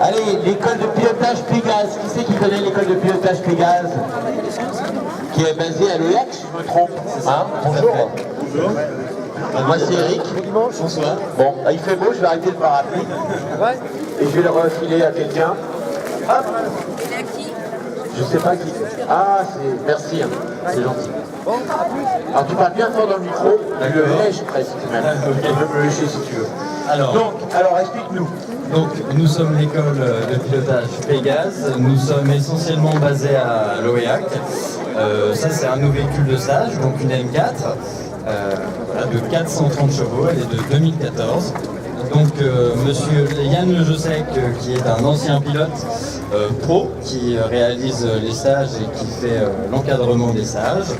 Allez, l'école de pilotage Pégase. Qui c'est qui connaît l'école de pilotage Pégase? Qui est basée à l'OEAC, si je me trompe. Hein, bonjour. Bonjour. Moi c'est Eric. Bonsoir. Bon, bah, il fait beau, je vais arrêter le parapluie. Et je vais le refiler à quelqu'un. Hop. Je sais pas qui. Ah, c'est. Merci, hein. C'est gentil. Alors tu parles bien fort dans le micro, tu le lèches presque même. Tu peux me lécher si tu veux. Alors explique-nous. Donc nous sommes l'école de pilotage Pégase, nous sommes essentiellement basés à l'OEAC. Ça c'est un nouveau véhicule de stage, donc une M4 voilà, de 430 chevaux, elle est de 2014. Donc monsieur Yann Lejosec, qui est un ancien pilote pro, qui réalise les stages et qui fait l'encadrement des stages.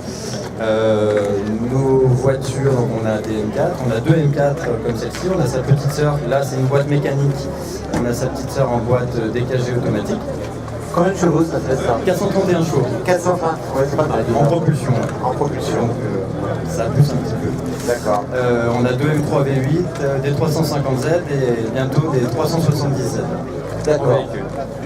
Nos voitures, donc on a des M4, on a deux M4 comme celle-ci, on a sa petite sœur, là c'est une boîte mécanique, on a sa petite sœur en boîte DKG automatique. Combien de chevaux ça fait ça? 431 chevaux. 420, ouais c'est pas mal. En propulsion. En propulsion. Donc ça pousse un petit peu. D'accord. On a deux M3 V8, des 350Z et bientôt des 370Z. D'accord.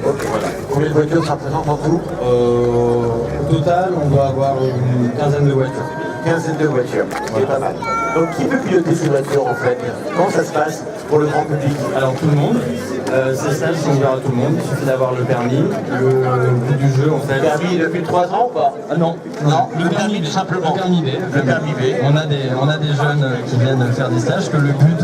Ok, voilà. Combien de voitures ça représente en tout? Au total, on doit avoir une quinzaine de voitures. Quinzaine de voitures, c'est pas mal. Donc qui peut piloter ces voitures en fait? Comment ça se passe pour le grand public? Alors tout le monde. Ces stages sont ouverts à tout le monde, il suffit d'avoir le permis, le but du jeu en fait. Le permis depuis 3 ans ou pas? Ah non, le permis tout simplement. Le permis B. Le permis B. On a des jeunes qui viennent faire des stages, que le but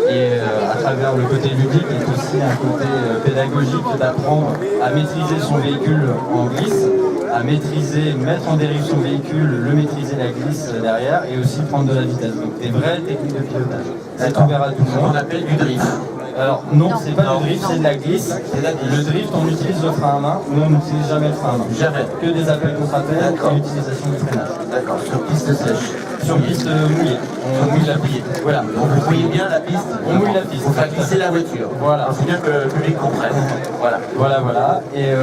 est à travers le côté ludique est aussi un côté pédagogique d'apprendre à maîtriser son véhicule en glisse, à maîtriser, mettre en dérive son véhicule, le maîtriser la glisse derrière et aussi prendre de la vitesse. Donc des vraies techniques de pilotage. C'est ouvert à tout le monde. On appelle du drift. Alors non, c'est pas du drift, c'est de la glisse. Le drift, on utilise le frein à main, nous on n'utilise jamais le frein à main. Jamais. Que des appels contre-appels et l'utilisation du freinage. D'accord, sur piste sèche. Sur piste mouillée. On mouille la piste. Voilà. Donc vous voyez bien la piste. On mouille la piste. On fait glisser la voiture. Voilà. C'est bien que le public comprenne. Voilà. Voilà. Et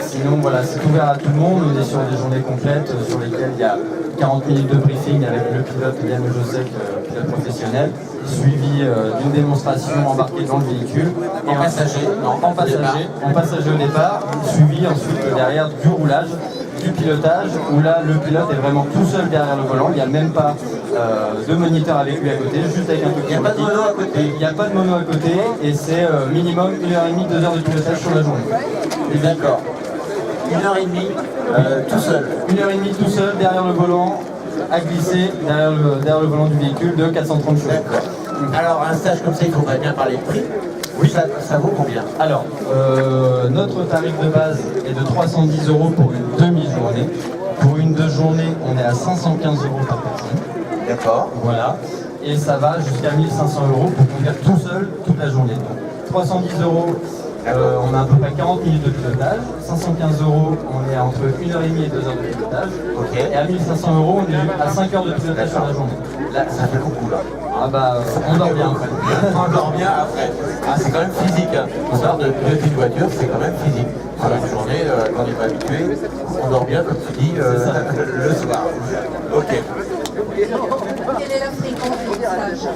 sinon, voilà, c'est ouvert à tout le monde. On est sur des journées complètes sur lesquelles il y a 40 minutes de briefing avec le pilote Yann Lejosec, pilote professionnel, suivi d'une démonstration embarquée dans le véhicule. En passager. En passager au départ, suivi ensuite derrière du roulage, du pilotage, où là le pilote est vraiment tout seul derrière le volant, il n'y a même pas de moniteur avec lui à côté, juste avec un tout petit. Il n'y a pas de mono à côté. Il n'y a pas de mono à côté et c'est minimum 1h30, 2 heures de pilotage sur la journée. Et d'accord. 1h30 tout seul. 1h30 tout seul derrière le volant, à glisser derrière le volant du véhicule de 430 chevaux. D'accord. Alors un stage comme ça, il faudrait bien parler de prix. Oui, ça vaut combien? Alors, notre tarif de base est de 310 € pour une demi-journée. Pour une 2 journées, on est à 515 € par personne. D'accord. Voilà. Et ça va jusqu'à 1500 € pour conduire tout seul toute la journée. Donc 310 €, on a à peu près 40 minutes de pilotage. 515 €, on est entre 1h30 et 2 heures de pilotage. Ok. Et à 1500 €, on est à 5 heures de pilotage sur la journée. Là, ça fait beaucoup là. Ah bah, on dort bien après. On dort bien après. Ah, c'est quand même physique. Hein. L'histoire de piloter une voiture, c'est quand même physique. Sur une journée, quand on n'est pas habitué, on dort bien, comme tu dis, le soir. Ok. Quelle est la fréquence du stage?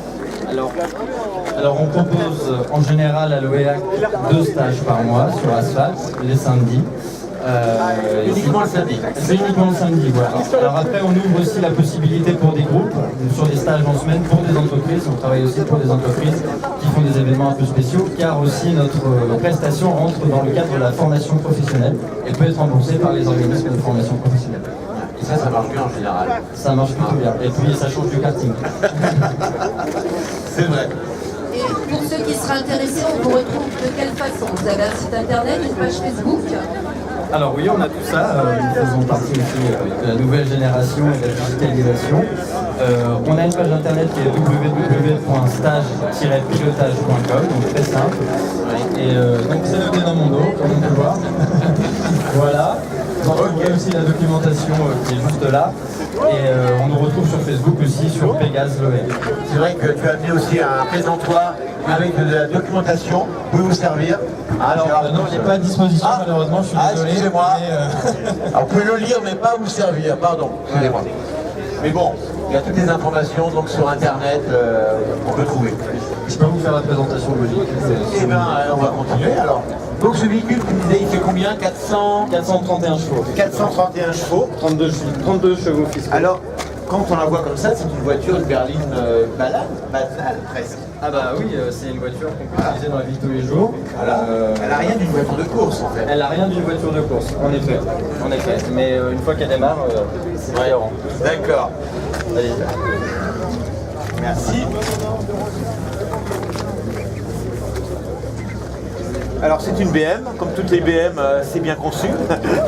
Alors on propose en général à l'OEAC 2 stages par mois sur asphalte, les samedis. Uniquement le samedi. C'est uniquement le samedi, voilà. Alors après on ouvre aussi la possibilité pour des groupes, sur des stages en semaine pour des entreprises. On travaille aussi pour des entreprises qui font des événements un peu spéciaux, car aussi notre prestation rentre dans le cadre de la formation professionnelle et peut être remboursée par les organismes de formation professionnelle. Et ça marche bien en général. Ça marche plutôt bien. Et puis ça change du karting. C'est vrai. Et pour ceux qui seraient intéressés, on vous retrouve de quelle façon? Vous avez un site internet, une page Facebook? Alors oui, on a tout ça. Nous faisons partie aussi de la nouvelle génération et de la digitalisation. On a une page internet qui est www.stage-pilotage.com, donc très simple. Et donc c'est noté dans mon dos, comme on peut voir. Voilà. Vous voyez aussi la documentation qui est juste là. Et on nous retrouve sur Facebook aussi, sur Pégase l'OEAC. C'est vrai que tu as amené aussi un présentoir avec de la documentation. Pouvez vous servir? Alors non, il n'est pas à disposition malheureusement, je suis désolé. Excusez-moi. Alors vous pouvez le lire mais pas vous servir, pardon. Excusez-moi. Mais bon, Il y a toutes les informations donc sur internet, on peut trouver. Je peux vous faire la présentation de véhicule. Eh bien, on va continuer alors. Donc ce véhicule, tu me disais, il fait combien? 431 chevaux. 431 chevaux. 32 chevaux fiscaux. Alors, quand on la voit comme ça, c'est une voiture, une berline banale, presque. Ah bah oui, c'est une voiture qu'on peut utiliser dans la vie de tous les jours. Voilà. Elle n'a rien d'une voiture de course en fait. Elle n'a rien d'une voiture de course, en effet. En effet. Mais une fois qu'elle démarre, c'est différent. D'accord. Allez. Merci. Alors c'est une BM, comme toutes les BM, c'est bien conçu.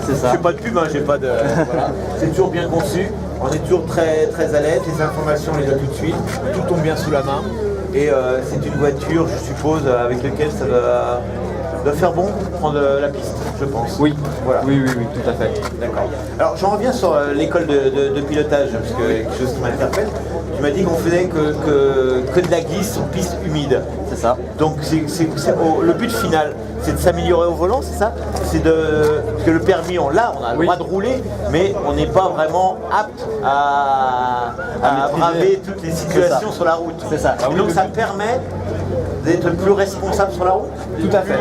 C'est ça. Je fais pas de pub, hein, j'ai pas de. Voilà. C'est toujours bien conçu. On est toujours très très à l'aise. Les informations on les a tout de suite. Tout tombe bien sous la main. Et c'est une voiture, je suppose, avec laquelle ça doit faire bon pour prendre la piste, je pense. Oui, voilà. Oui, tout à fait. D'accord. Alors j'en reviens sur l'école de pilotage, parce que quelque chose qui m'interpelle. Tu m'as dit qu'on faisait que de la glisse sur piste humide. C'est ça. Donc le but final, c'est de s'améliorer au volant, c'est ça? Parce que le permis, on l'a, on a le droit de rouler, mais on n'est pas vraiment apte à braver toutes les situations sur la route. C'est ça. Donc ça permet d'être plus responsable sur la route. Tout à fait.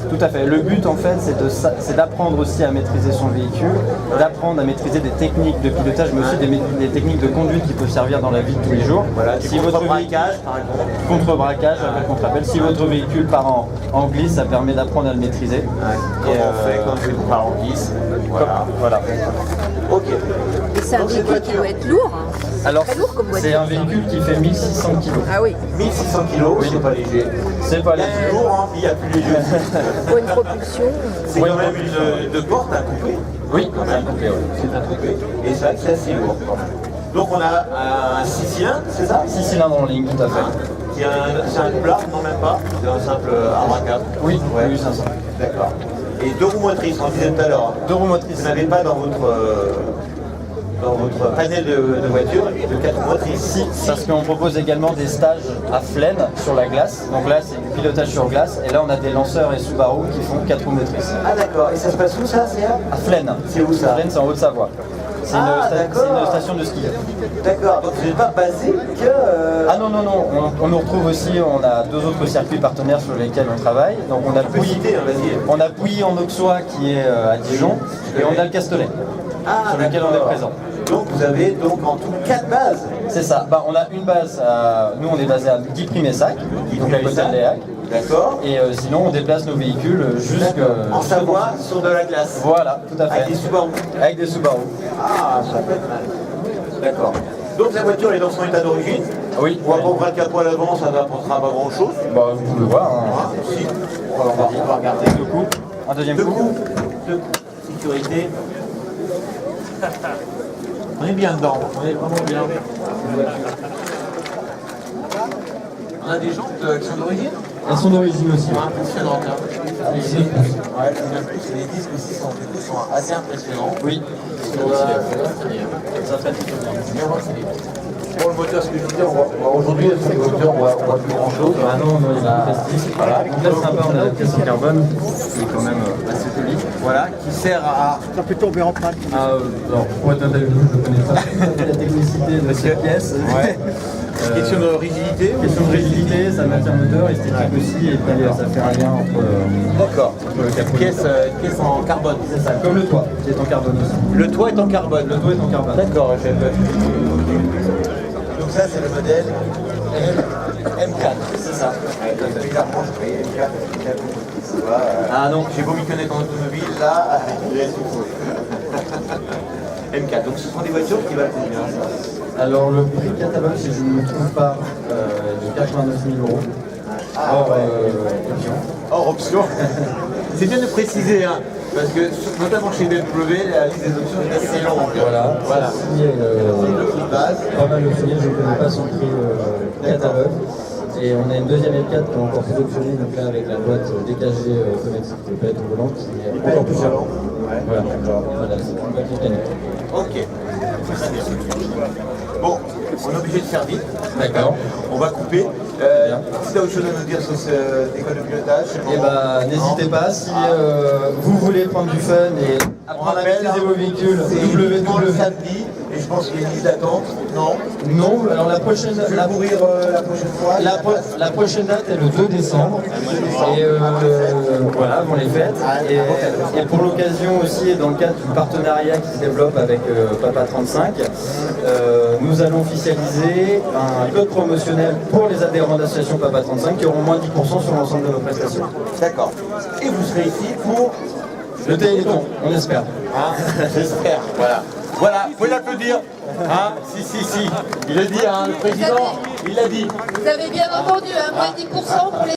Tout à fait. Le but en fait c'est d'apprendre aussi à maîtriser son véhicule, d'apprendre à maîtriser des techniques de pilotage, mais aussi des techniques de conduite qui peuvent servir dans la vie de tous les jours. Voilà, du contre-braquage par exemple. Contre-braquage, qu'on rappelle. Si votre véhicule part en glisse, ça permet d'apprendre à le maîtriser. Comment on fait quand on part en glisse? Voilà. Ok. Et c'est un véhicule qui doit être lourd. Hein. Alors, très lourd comme voiture. c'est un véhicule qui fait 1600 kg. Ah oui. 1600 kg, c'est pas léger. C'est pas Il y a léger. du lourd, hein, puis il y a plus léger aussi. Pour une propulsion. C'est quand même une porte à couper. Oui, quand même. C'est un coupé. Et c'est vrai que c'est assez lourd. Donc on a un 6 cylindres, c'est ça? 6 cylindres en ligne, tout à fait. C'est un doublard, non même pas. C'est un simple arbre. Oui, oui, 500. D'accord. Et 2 roues motrices, on disait tout à l'heure. 2 roues motrices. Vous n'avez pas dans votre panel de voiture de 4 roues motrices? Si, parce qu'on propose également des stages à Flaine sur la glace. Donc là, c'est du pilotage sur glace. Et là, on a des lanceurs et Subaru qui font 4 roues motrices. Ah d'accord. Et ça se passe où ça? C'est À Flaine. C'est où ça? Flaine, c'est en Haute-Savoie. C'est une station de ski. D'accord. Donc vous n'êtes pas basé que... Ah non, on nous retrouve aussi, on a 2 autres circuits partenaires sur lesquels on travaille. Donc on a Pouilly en Auxois qui est à Dijon et on a le Castellet sur lequel on est présent. Donc vous avez donc en tout 4 bases. C'est ça, on a une base, nous on est basé à Guy-Primessac, donc à côté de Léac. D'accord. Et sinon on déplace nos véhicules en Savoie sur de la glace. Voilà, tout à fait. Avec des Subaru. Avec des Subaru. Ah, ça peut être mal. D'accord. Donc la voiture est dans son état d'origine. Oui. On va pas ouvrir le capot à l'avant, ça n'apportera pas grand chose. Vous pouvez voir. Ah, si. On va regarder. 2 coups. Un deuxième coup. Sécurité. On est bien dedans, on est vraiment bien. On a des jantes qui sont d'origine? Elles sont d'origine aussi. Impressionnantes. Hein. Les disques aussi sont assez impressionnants. Oui. Ça fait Pour le moteur, ce que je veux dire, aujourd'hui, avec le moteur, on voit plus grand chose. Ah non, il a voilà. Donc là, c'est sympa, on a la pièce en carbone, qui est quand même assez jolie. Voilà, qui sert à. Ça peut tomber en panne. Alors, pour être honnête avec vous, je ne connais pas la technicité de cette pièce. Ouais. Question de rigidité. Question de rigidité, sa matière moteur, esthétique aussi, et puis ça fait un lien entre le capot. Pièce en carbone. C'est ça, comme le toit, qui est en carbone aussi. Le toit est en carbone. Le toit est en carbone. D'accord, j'ai pas. Donc ça, c'est le modèle M4. C'est ça. Ah non, j'ai beau m'y connaître en automobile, là, M4. Donc ce sont des voitures qui valent combien? Alors le prix catalogue, si je ne me trompe pas, de 89 000 €. Option. Hors option. C'est bien de préciser, hein, parce que notamment chez BMW, la liste des options est assez longue. Voilà. Le prix de base. Pas mal optionné, je ne connais pas son prix catalogue. Et on a une deuxième L4 qui est encore plus optionnée, donc là avec la boîte dégagée automatique de palette au volant qui est encore plus chère. Voilà, c'est une boîte mécanique. Ok. Très bien. Bon, on est obligé de faire vite. D'accord. On va couper. Si tu as autre chose à nous dire sur cette école de pilotage, Eh ben, n'hésitez pas, si vous voulez prendre du fun et apprendre à maîtriser vos véhicules, c'est uniquement le samedi Et je pense qu'il y a une liste d'attente. Non. Non, alors la prochaine, Je vais courir la prochaine fois. la prochaine date est le 2 décembre. Et voilà, avant les fêtes. Et pour l'occasion aussi, et dans le cadre du partenariat qui se développe avec Papa 35, nous allons officialiser un code promotionnel pour les adhérents d'association Papa 35 qui auront moins de 10% sur l'ensemble de nos prestations. D'accord. Et vous serez ici pour Le Téléthon, on espère. hein, j'espère. Voilà. Voilà, vous pouvez l'applaudir. Hein, si. Il a dit, hein, le président, il l'a dit. Vous avez bien entendu, hein, moins de 10% pour les